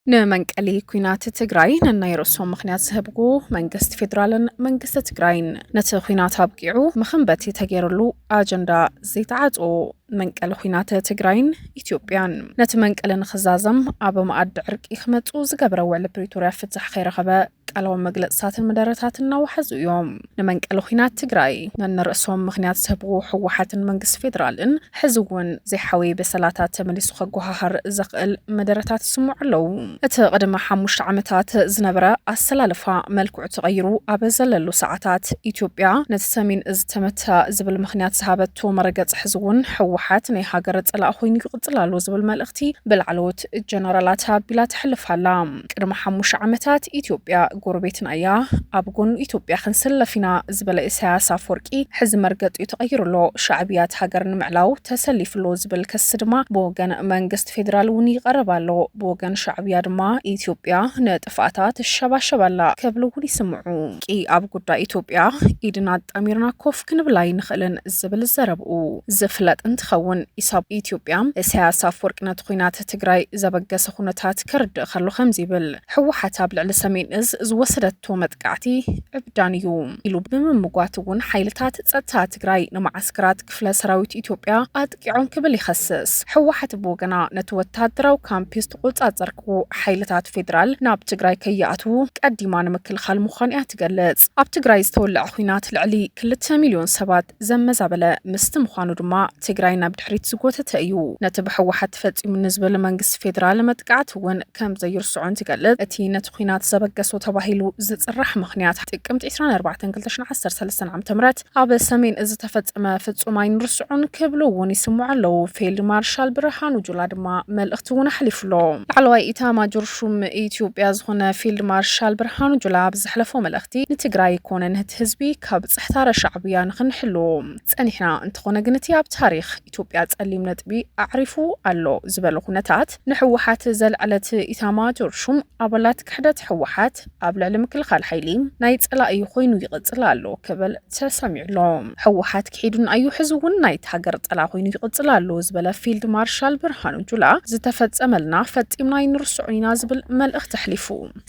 نمنقلي كوينات تግራይ ننايرسهم مخنيات زهبغو منግስት ፌደራልን መንግስት ትግራይን ነቲ ኩናት አብቂዑ መኸንበት ተገይሩሉ አጀንዳ ዘይተዓጾ መንቀል ኩናት ትግራይን ኢትዮጵያን ነቲ መንቀልን ክዛዘም አብ ማዕድ ዕርቂ ክመጹ ዝገብረው ለፕሪቶሪያ ፍትሕ ከይረኸበ ቃላው መግለጻትን መደረታትና ወሐዙ ዮም ነመንቀል ኩናት ትግራይ ነንርሶም ምክንያት ዝህብጉ ሕወሓትን መንግስት ፌደራልን ሕዝውን ዘይሐዊ በሰላታት ተመሊሱ ከጓሃር ዘኽእል መደረታት ስሙዕለው እቲ ቀደም 5 ዓመታት ዝነበረ አሰላልፋ መልክዑ ተቀይሩ አበዘለሉ ሰዓታት ኢትዮጵያ ነቲ ሰሜን እዝ ተመታ ዝብል ምክንያት ዝሃበቶ መረገጽ ሕዝውን ሕወሓት ናይ ሃገር ጸላእ ኮይኑ ይቅጽላሉ ዝብል መልእኽቲ ብልዓሎት ጀነራላት ቢላ ተሕልፋላ ቅድመ 5 ዓመታት ኢትዮጵያ ጎረቤትና እያ ኣብ ጎኑ ኢትዮጵያ ክንሰለፊና ዝበለ ኢሳያስ አፈወርቂ ሕዚ መርገጥ ተቀይሩሎ ሻዕቢያት ሃገር ንምዕላው ተሰሊፍሎ ዝብል ከስ ድማ ብወገን መንግስት ፌደራል ውን ይቀርባሎ ብወገን ሻዕቢያ ድማ ኢትዮጵያ ነጥፋታት ሸባሸባላ ከብሉውን ይስምዑ ቂ ኣብ ጉዳይ ኢትዮጵያ ኢድና ጣሚርና ኮፍ ክንብላይ ንኽእልን ዝብል ዘረብኡ ዝፍለጥ እንትኸውን ኢሳብ ኢትዮጵያ ኢሳያስ አፈወርቂ ነቲ ኩናት ትግራይ ዘበገሰ ኩነታት ከርድእ ከሎ ከምዚብል ሕወሓት ኣብ ልዕሊ ሰሜን እዝ ዝወሰደቶ መጥቃዕቲ ዕብዳንዩ ኢሉ ብምምጓት ውን ሓይልታት ጸጥታ ትግራይ ንማዓስከራት ክፍለ ሰራዊት ኢትዮጵያ አጥቂዖም ክብል ይኸስስ ሕወሓት ብወገና ነቲ ወታደራዊ ካምፕስ ተቆጻጸርክቡ ሓይልታት ፌደራል ናብ ትግራይ ከይኣትዉ ቀዲማ ንምክልኻል ምዃን እያ ትገልጽ ኣብ ትግራይ ዝተወልዐ ኩናት ልዕሊ 2 ሚልዮን ሰባት ዘመዛበለ ምስቲ ምዃኑ ድማ ትግራይ ናብ ድሕሪት ዝጎተተ እዩ ነቲ ብሕወሓት ተፈጺሙ ንዝብል መንግስት ፌደራል መጥቃዕቲ ውን ከም ዘይርስዑን ትገልጽ እቲ ነቲ ኩናት ዘበገሶ ተባሂሉ ዝጽራሕ ምኽንያት ጥቅምት 24/2013 ዓ.ም ኣብ ሰሜን እዝ ተፈጸመ ፍጹም ኣይንርስዑን ክብሉ ውን ይስምዑ ኣለው ፊልድ ማርሻል ብርሃኑ ጁላ ድማ መልእኽቲ ውን ኣሕሊፉሎ ላዕለዋይ ኢታማጆር ሹም ኢትዮጵያ ዝኾነ ፊልድ ማርሻል ብርሃኑ ጁላ ብዝሕለፎ መልእኽቲ ንትግራይ ኮነ ንህቲ ህዝቢ ካብ ጽሕታረ ሻዕብያ ንኽንሕሉ ጸኒሕና እንትኾነ ግን እቲ ኣብ ታሪኽ ኢትዮጵያ ጸሊም ነጥቢ ኣዕሪፉ ኣሎ ዝበለ ኩነታት ንሕወሓት ዘልዕለት ኢታማጆር ሹም ኣባላት ክሕደት ሕወሓት ኣብ ልዕሊ ምክልኻል ሓይሊ ናይ ጸላኢ ኮይኑ ይቕጽል ኣሎ ክብል ተሰሚዕሎ ሕወሓት ክሒዱን ኣዩ ሕዝውን ናይ ሃገር ጸላእ ኮይኑ ይቕጽል ኣሎ ዝበለ ፊልድ ማርሻል ብርሃኑ ጁላ ዝተፈጸመልና ፈጺምና ይንርስዑና ዝብል መልእኽቲ ኣሕሊፉ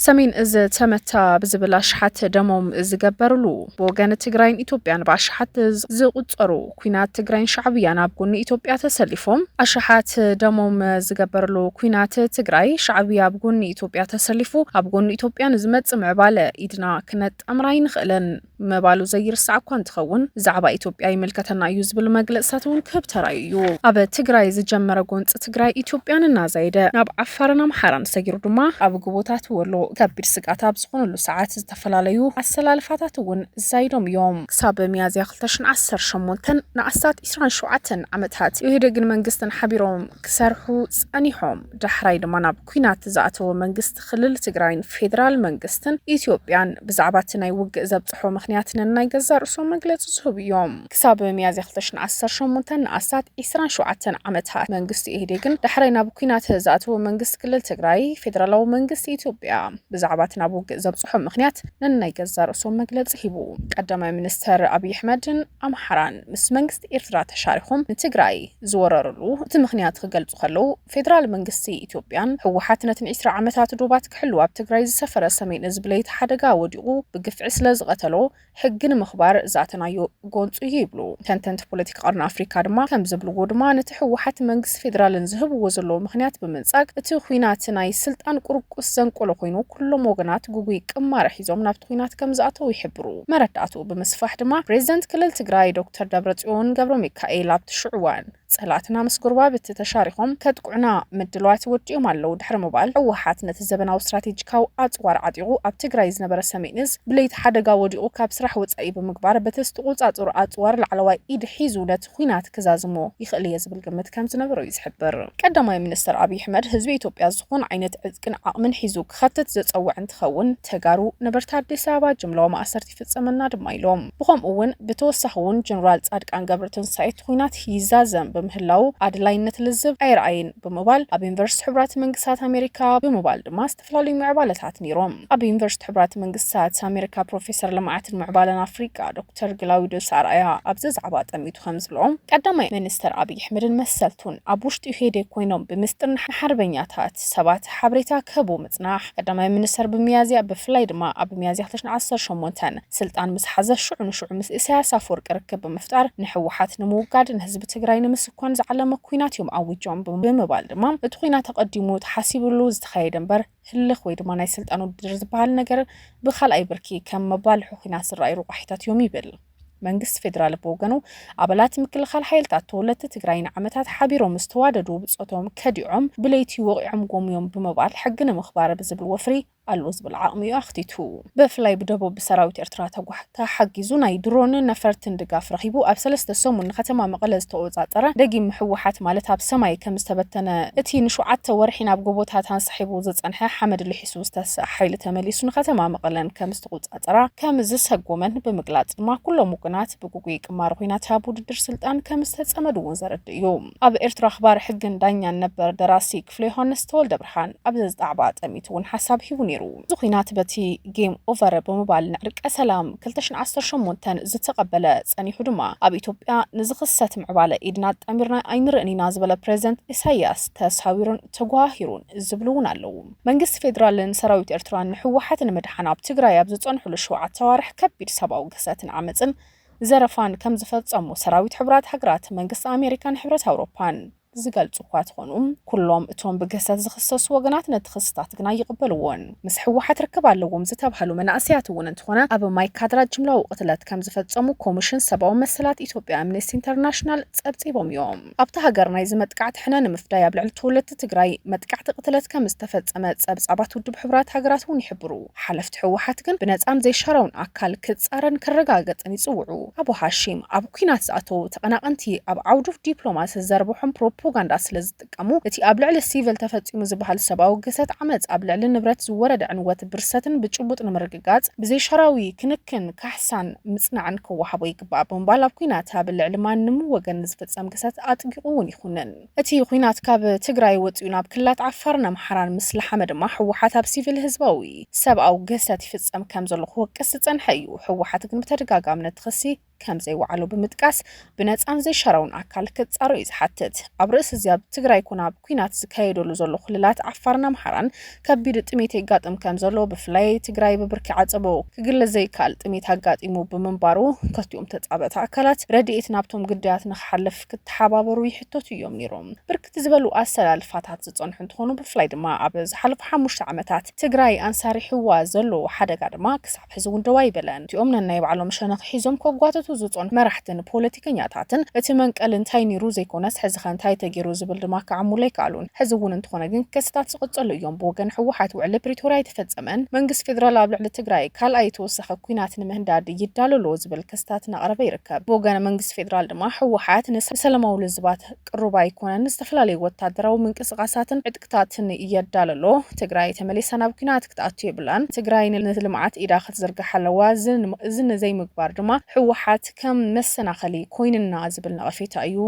ሰሜን እዝ ተመታ ብዝብል ኣሽሓት ደሞም ዝገበርሉ ብወገን ትግራይን ኢትዮጵያን ብኣሽሓት ዝቁጸሩ ኩናት ትግራይን ሻዕብያን ኣብ ጎኒ ኢትዮጵያ ተሰሊፎም ኣሽሓት ደሞም ዝገበርሉ ኩናት ትግራይ ሻዕብያ ኣብ ጎኒ ኢትዮጵያ ተሰሊፉ ኣብ ጎኒ ኢትዮጵያን ዝመጽእ ምዕባለ ኢድና ክነጣምራይ ንኽእለን መባሉ ዘይርስዕ እኳ እንትኸውን ዛዕባ ኢትዮጵያ ይምልከተና እዩ ዝብል መግለጽታት ውን ከብተራዩ እዩ ኣብ ትግራይ ዝጀመረ ጎንፂ ትግራይ ኢትዮጵያን እናዘይደ ናብ ዓፋርን ኣምሓራን ሰጊሩ ድማ ኣብ ግቦታት ወሎ ከቢድ ስጋት ኣብ ዝኾነሉ ሰዓት ዝተፈላለዩ ኣሰላልፋታት ውን ዛይዶም እዮም ክሳብ ሚያዝያ 2018 ንኣስታት 27 ዓመታት ኢህዴግን መንግስትን ሓቢሮም ክሰርሑ ጸኒሖም ዳሕራይ ድማ ናብ ኩናት ዝኣተወ መንግስት ክልል ትግራይን ፌደራል መንግስትን ኢትዮጵያን ብዛዕባ እቲ ናይ ውግእ ዘብጽሖ ምኽንያት ናይ ገዛ ርእሶም መግለጺ ዝህቡ እዮም ክሳብ ሚያዝያ 2018 ንኣስታት 27 ዓመታት መንግስቲ ኢህዴግን ዳሕራይ ናብ ኩናት ዝኣተወ መንግስት ክልል ትግራይ ፌደራላዊ መንግስቲ ኢትዮጵያ ብዛዕባ እቲ ናብ ውግእ ዘብጽሖ ምኽንያት ናይ ገዛ ርእሶም መግለጺ ሂቡ ቀዳማይ ሚኒስተር አብይ ኣሕመድን ኣምሓራን ምስ መንግስቲ ኤርትራ ተሻሪኾም ንትግራይ ዝወረሩሉ እቲ ምኽንያት ክገልጹ ከለው ፌደራል መንግስቲ ኢትዮጵያን ሕወሓት ነትን 20 ዓመታት ዶባት ክሕልው ኣብ ትግራይ ዝሰፈረ ሰሜን እዝ ብለይቲ ሓደጋ ወዲቑ ብግፍዒ ስለ ዝቐተሎ ሕጊ ንምኽባር ዛተናዮ ጎንጹ ይብሉ ተንተንቲ ፖለቲካ ቀርኒ ኣፍሪካ ድማ ከም ዝብልዎ ድማ ነቲ ሕወሓት መንግስቲ ፌደራልን ዝህብዎ ዘሎ ምኽንያት ብምንጻግ እቲ ኩናት ናይ ስልጣን ቁርቁስ ዘንቆሎ ኮይኑ ኩሎም ወገናት ጉጉይ ቅማር ሒዞም ናብቲ ኩናት ከም ዝኣተው ይሕብሩ መረዳእቱ ብምስፋሕ ድማ ፕሬዝደንት ክልል ትግራይ ዶክተር ደብረጽዮን ገብረ ሚካኤል ኣብቲ ሽዕዋን ጸላትና ምስ ጉርባብቲ ተሻሪኾም ከጥቁዕና ምድልዋት ወዲኦም ኣለው ድሕሪ ምባል ሕወሓት ነቲ ዘበናዊ ስትራቴጂካዊ ኣጽዋር ዓጢቑ ኣብ ትግራይ ዝነበረ ሰሜን እዝ ብለይቲ ሓደጋ ወዲቑ ካብ ስራሕ ወጻኢ ብምግባር በቲ ዝተቆጻጸሩ ኣጽዋር ላዕለዋይ ኢድ ሒዙ ነቲ ኩናት ክዛዝሞ ይኽእል እየ ዝብል ግምት ከም ዝነበረ እዩ ዝሕብር ቀዳማይ ሚኒስተር አብይ ኣሕመድ ህዝቢ ኢትዮጵያ ዝኾነ ዓይነት ዕጥቅን ዓቕምን ሒዙ ክኸትት ዘጸውዕ እንትኸውን ተጋሩ ነበርቲ ኣዲስ ኣበባ ጅምላዊ ማእሰርቲ ይፍጸመና ድማ ኢሎም ብኸምኡ ውን ብተወሳኺ ውን ጀነራል ጻድቃን ገብረትንሳኤ ኩናት ይዛዘም በምህላው ኣድላይነት ልዝብ ኣይረኣይን ብምባል ኣብ ዩኒቨርሲቲ ሕብራት መንግስታት ኣሜሪካ ብምባል ድማ ዝተፈላለዩ ምዕባለታት ነይሮም ኣብ ዩኒቨርሲቲ ሕብራት መንግስታት አሜሪካ ፕሮፌሰር ለማዓት ምዕባለን አፍሪካ ዶክተር ግላውዲዮስ አርአያ አብዚ ዛዕባ ጠሚቱ ከምዝብሎም ቀዳማይ ሚኒስትር አብይ አሕመድን መሰልቱን ኣብ ውሽጢ ሄደ ኮይኖም ብምስጥር ሓርበኛታት ሰባት ሓበሬታ ክህቡ ምጽናሕ ቀዳማይ ሚኒስትር ብሚያዝያ ብፍላይ ድማ ኣብ ሚያዝያ 2018 ስልጣን ምስ ሓዘ ሽዑ ምስ ኢሳያስ አፈወርቂ ርክብ ብምፍጣር ንሕወሓት ንምውጋድ ንህዝቢ ትግራይ ንምስኳን ዝዓለመ ኩናት እዮም ዓዊጆም ብምባል ድማ እቲ ኩናት ተቀዲሙ ተሓሲብሉ ዝተኻየደ እምበር ህልኽ ወይ ድማ ናይ ስልጣን ውድድር ዝበሃል ነገር ብኻልኣይ ብርኪ ከም መባልሑ ኩናት ዝረኣዩ ርቋሒታት እዮም ይብል መንግስት ፌደራል በወገኑ አባላት ምክልኻል ሓይልታት ተወለድቲ ትግራይን ዓመታት ሓቢሮም ዝተዋደዱ ብጾቶም ከዲዖም ብለይቲ ወቂዖም ጎምዮም ብምባል ሕጊ ንምኽባር ብዝብል ወፍሪ አሎ ዝብል ዓቕሚኡ ኣኽቲቱ ብፍላይ ብደቡብ ብሰራዊት ኤርትራ ተሓጊዙ ናይ ድሮንን ነፈርትን ድጋፍ ረኺቡ ኣብ 3 ሰሙን ከተማ መቐለ ዝተቆጻጸረ ደጊም ሕወሓት ማለት ኣብ ሰማይ ከም ዝተበተነ እቲ ንሸውዓተ ወርሒ ናብ ጎቦታት አንሰሒቡ ዝጸንሐ ሓመድ ልሒሱ ዝተስእ ሓይሊ ተመሊሱ ከተማ መቐለን ከም ዝተቆጻጸራ ከም ዝሰጎመን ብምግላጽ ድማ ኩሎም ውቅናት ብጉጉይ ቅማር ኩናት ኣብ ውድድር ስልጣን ከም ዝተጸመዱ ዘርድ እዩ ኣብ ኤርትራ ኣኽባር ሕግን ዳኛን ነበር ደራሲ ክፍለ ዮሐንስ ተወልደ ብርሃን ኣብ ዘጣዕባ ጠሚቱ እውን ሓሳብ ሂቡ ዝኹናት በቲ ጌም ኦቨር በመባል ንዕርቀ ሰላም 2018 ዝተቀበለ ጸኒሑ ድማ ኣብ ኢትዮጵያ ንዝኽሰት ምዕባለ ኢድና ጣሚርና ኣይንርአኒና ዝበለ ፕሬዝደንት ኢሳያስ ተሳዊሩን ተጓሂሩን ዝብሉውን ኣለዉ መንግስት ፌደራልን ሰራዊት ኤርትራን ሕወሓትን መድሓን ኣብ ትግራይ ኣብ ዝጸንሑሉ ሸውዓተ ተዋርሕ ከቢድ ሰብኣዊ ግሰትን ዓመፅን ዘረፋን ከም ዝፈጸሙ ሰራዊት ሕብራት ሃገራት መንግስት አሜሪካን ሕብረት አውሮፓን ዝገልጹ ኳትኾኑም ኩሎም እቶም ብገሰት ዝኽሰሱ ወገናት ነቲ ክስታት ግና ይቕበልዎን ምስ ሕወሓት ርክብ ኣለዎም ዝተባሃሉ መናእስያት እውን እንትኾነ ኣብ ማይ ካድራ ጅምላዊ ቅትለት ከም ዝፈጸሙ ኮሚሽን ሰብኣዊ መሰላት ኢትዮጵያ ኣምነስቲ ኢንተርናሽናል ጸብጺቦም እዮም ኣብቲ ሃገር ናይ ዝመጥቃዕቲ ሕነ ንምፍዳይ ኣብ ልዕሊ ተወለድቲ ትግራይ መጥቃዕቲ ቅትለት ከም ዝተፈጸመ ጸብጻባት ውድብ ሕብራት ሃገራት እውን ይሕብሩ ሓለፍቲ ሕወሓት ግን ብነጻን ዘይሻረውን ኣካል ክጻረን ክረጋገጽን ይጽውዑ ኣቦ ሃሺም ኣብ ኩናት ዝኣተው ተቐናቐንቲ ኣብ ዓውዱ ዲፕሎማሲ ዘርብሖም ፕሮፓጋንዳ ስለዝጥቀሙ እቲ ኣብ ልዕሊ ሲቪል ተፈጺሙ ዝበሃል ሰብኣዊ ግሰት ዓመጽ ኣብ ልዕሊ ንብረት ዝወረደ ዕንወት ብርሰትን ብጭቡጥ ንምርግጋጽ ብዘይሻራዊ ክንክን ካሕሳን ምጽናዕን ክወሃቦ ይግባእ ብምባል ኣብ ኩናት ኣብ ልዕሊ ማንም ወገን ዝፍጸም ግሰት ኣጥቂቑ እውን ይኹንን እቲ ኩናት ካብ ትግራይ ወፂኡ ናብ ክልላት ዓፋርን ኣምሓራን ምስ ለሓመ ድማ ሕወሓት ኣብ ሲቪል ህዝባዊ ሰብኣዊ ግሰት ይፍጸም ከም ዘሎ ክወቅስ ዝጸንሐ እዩ ሕወሓት ግን ብተደጋጋምነት ክሲ ከም ዘይወዓሉ ብምጥቃስ ብነጻን ዘይሻራውን ኣካል ክጻሩ እዩ ዝሓትት ኣብ ርእሲ እዚ ኣብ ትግራይ ኮና ኣብ ኩናት ዝካየደሉ ዘሎ ክልላት ዓፋርን ኣምሓራን ከቢድ ጥሜት ይጋጥም ከም ዘሎ ብፍላይ ትግራይ ብብርኪ ዓጸቦ ክግለጽ ዘይከኣል ጥሜት ኣጋጢሙ ብምንባሩ ከቲኦም ተጻበታ ኣካላት ረድኤት ናብቶም ግዳያት ንኽሓልፍ ክትሓባበሩ ይሕተቱ እዮም ነይሮም ብርክት ዝበሉ ኣሰላልፋታት ዝጸንሑ እንትኾኑ ብፍላይ ድማ ኣብ ዝሓለፉ 5 ዓመታት ትግራይ ኣንሳሪ ሕዋ ዘሎ ሓደጋ ድማ ክሳብ ሕዚ እውን ደዋ ይበለን እቲኦም ነናይ ባዕሎም ሸነኽ ሒዞም ከጓተቱ ዝጾን መራሕትን ፖለቲከኛታትን እቲ መንቀል እንታይ ነይሩ ዘይኮነስ ሕዚ እንታይ ተገይሩ ዝብል ድማ ከዓሙሉ ይከኣሉን ሕዚ እውን እንትኾነ ግን ክስታት ዝቕጽሉ እዮም ብወገን ሕወሓት ውዕሊ ፕሪቶርያ የተፈጸመን መንግስት ፌደራል ኣብ ልዕሊ ትግራይ ካልኣይ ተወሳኺ ኩናት ንምህንዳድ ይዳለሎ ዝብል ክስታት እናቕረበ ይርከብ ብወገን መንግስት ፌደራል ድማ ሕወሓት ንሰላማዊ ልዝባት ቅሩባ ኣይኮነን ዝተፈላለዩ ወታደራዊ ምንቅስቓሳትን ዕጥቅታትን እየዳለሎ ትግራይ ተመሊሳ ናብ ኩናት ክትኣቱ የብላን ትግራይ ንልምዓት ኢዳ ክትዝርግሕ ኣለዋ እዝን ዘይምግባር ድማ ሕወሓት ከም መሰናኸሊ ኮይንና ዝብል ነቐፌታ እዩ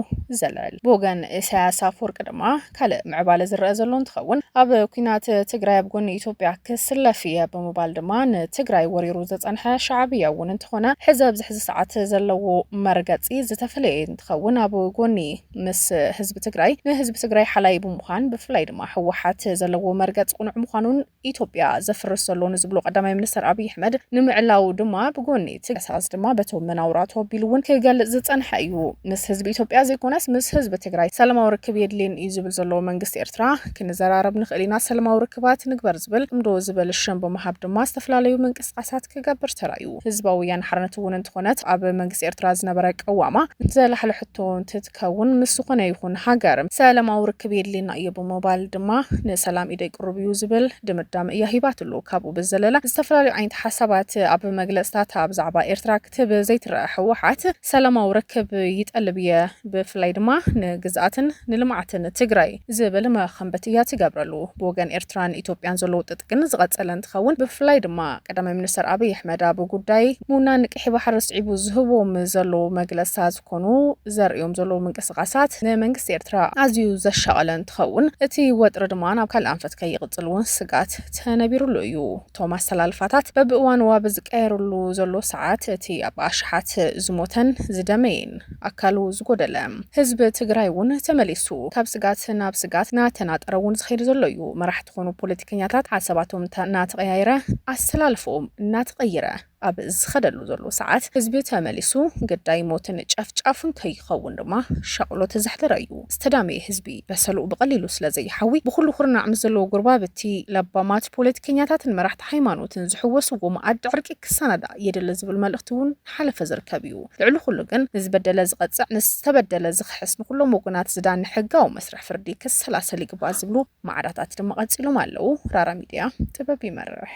ዘለል ብወገን ኢሳያስ አፈወርቂ ድማ ካልእ ምዕባለ ዝረአ ዘሎ እንትኸውን ኣብ ኩናት ትግራይ ኣብ ጎኒ ኢትዮጵያ ክስለፍ እየ ብምባል ድማ ንትግራይ ወሪሩ ዘጸንሐ ሻዕብያ እውን እንትኾነ ሕዚ ኣብዚ ሕዚ ሰዓት ዘለዎ መርገጺ ዝተፈለየ እንትኸውን ኣብ ጎኒ ምስ ህዝቢ ትግራይ ንህዝቢ ትግራይ ሓላይ ብምዃን ብፍላይ ድማ ሕወሓት ዘለዎ መርገጽ ቁኑዕ ምዃኑን ኢትዮጵያ ዘፍርስ ዘሎ ንዝብሎ ቀዳማይ ሚኒስትር አብይ አሕመድ ንምዕላው ድማ ብጎኒ ትግሳስ ድማ በቶም መናውራቶ ቢልውን ክገልጽ ዝጸንሐ እዩ ምስ ህዝቢ ኢትዮጵያ ዘይኮነስ ምስ ህዝቢ ትግራይ ሰላማዊ ርክብ የድልን እዩ ዝብል ዘሎ መንግስት ኤርትራ ክንዘራረብ ንኽእሊና ሰላማዊ ርክባት ንግበር ዝብል እምዶ ዝብል ሽም ብምሃብ ድማ ዝተፈላለዩ ምንቅስቓሳት ክገብር ተራዩ ህዝባዊ ወያነ ሓርነት እውን እንትኾነት ኣብ መንግስት ኤርትራ ዝነበረ ቀዋማ ዘለሓለ ሕቶ እንትትከውን ምስ ዝኾነ ይኹን ሃገር ሰላማዊ ርክብ የድልና እዩ ብምባል ድማ ንሰላም ኢደ ይቅርቡ እዩ ዝብል ድምዳም እያ ሂባትሉ ካብኡ ብዘለለ ዝተፈላለዩ ዓይነት ሓሳባት ኣብ መግለጽታት ኣብ ዛዕባ ኤርትራ ክትብ ዘይትረአ ሕወሓት ሰላማዊ ርክብ ይጠልብየ ብፍላይ ድማ ንግዝኣትን ንልምዓትን ትግራይ ዝብል መኸንበት እያ ትገብረሉ ብወገን ኤርትራን ኢትዮጵያን ዘሎ ውጥጥ ግን ዝቐፀለ እንትኸውን ብፍላይ ድማ ቀዳማይ ሚኒስትር ኣብይ ኣሕመድ ኣብ ጉዳይ ሙናን ቅሒ ባሕሪ ስዒቡ ዝህቦም ዘሎ መግለፂታት ዝኾኑ ዘርእዮም ዘሎ ምንቅስቓሳት ንመንግስቲ ኤርትራ ኣዝዩ ዘሻቐለ እንትኸውን እቲ ወጥሪ ድማ ናብ ካልእ ኣንፈት ከይቕፅል እውን ስጋት ተነቢሩሉ እዩ እቶም ኣሰላልፋታት በብእዋን ዋብ ዝቀየሩሉ ዘሎ ሰዓት እቲ ኣብ ኣሽሓት ዝሞተን ዝደመየን ኣካሉ ዝጎደለ ህዝቢ ትግራይ እውን ተመሊሱ ካብ ስጋት ናብ ስጋት ናተናጠረ እውን ዝኸይድ ዘሎ እዩ መራሕቲ ዝኾኑ ፖለቲከኛታት ሓሳባቶም እናተቀያየረ ኣሰላልፎም እናተቀይረ ኣብ ዝኸደሉ ዘሎ ሰዓት ህዝቢ ተመሊሱ ግዳይ ሞትን ጨፍጫፍን ከይኸውን ድማ ሸቕሎ ተዘሕደረ እዩ ዝተዳመየ ህዝቢ በሰሉ ብቐሊሉ ስለዘይሓዊ ብኩሉ ኩርናዕ ምስ ዘለዎ ጉርባብቲ ለባማት ፖለቲከኛታትን መራሕቲ ሃይማኖትን ዝሕወስዎ መኣዲ ዕርቂ ክሳናዳ የድሊ ዝብል መልእኽቲ እውን ሓለፈ ዝርከብ እዩ ልዕሊ ኩሉ ግን ንዝበደለ ዝቐፅዕ ንዝተበደለ ዝኽሕስ ንኩሎም ወገናት ዝዳኒ ሕጋዊ መስርሕ ፍርዲ ክሰላሰል ይግባእ ዝብሉ ማዕዳታት ድማ ቀፂሎም ኣለው ራራ ሚድያ ጥበብ ይመርሕ